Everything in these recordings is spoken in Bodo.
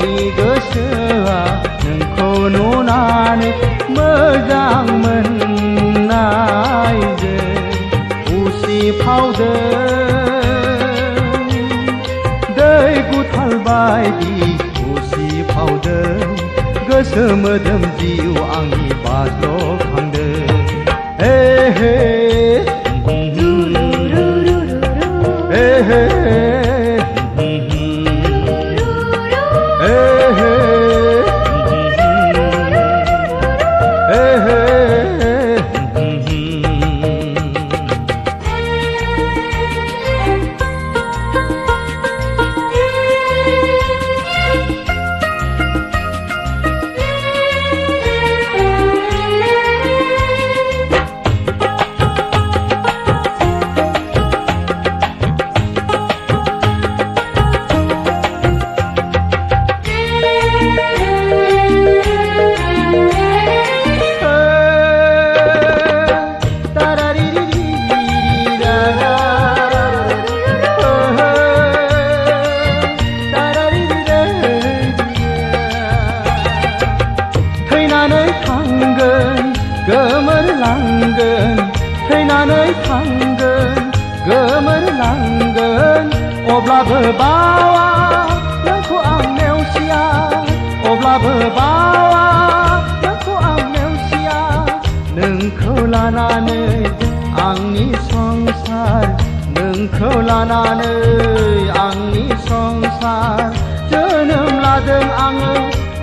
आंनि गोसोआ नोंखौ नुनानै मोजां मोननायजों उसिफावदों दै गुथाल बायदि उसिफावदों गोसो मोदोम जिउ आंनि बाज्ल'खांदों हे हे हे गोमोरलांगोन थैनानै थांगोन गोमोरलांगोन अब्लाबो बावा नोंखौ आं नेवसिया अब्लाबो बावा नोंखौ आं नेवसिया नोंखौ लानानै आंनि संसार नोंखौ लानानै आंनि संसार जोनोम लादों आङो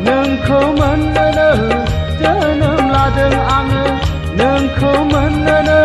नोंखौ मोननोनो जोनोम लादों आङो नोंखौ मोननोनो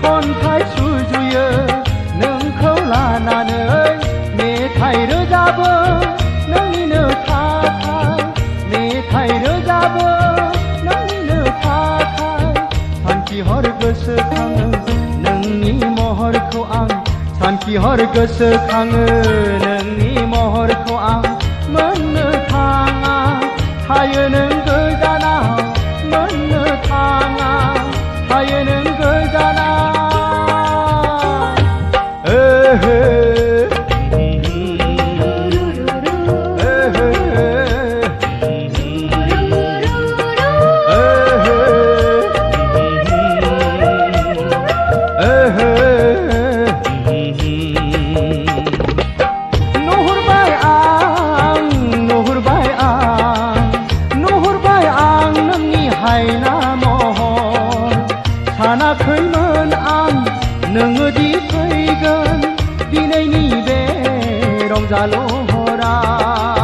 खन्थाइ सुजुयो नोंखौ लानानै मेथाइ रोजाबो नोंनिनो थाखाय मेथाइ रोजाबो नोंनिनो थाखाय सानखि हर गोसोखाङो नोंनि महरखौ आं सानखि हर गोसोखाङो नोंनि महरखौ आं मोननो थाङा थायो नों गोजानाव मोननो थाङा थायो नों गोजानाव सानाखैमोन आं नोङोदि फैगोन दिनैनि बे रंजालु हराव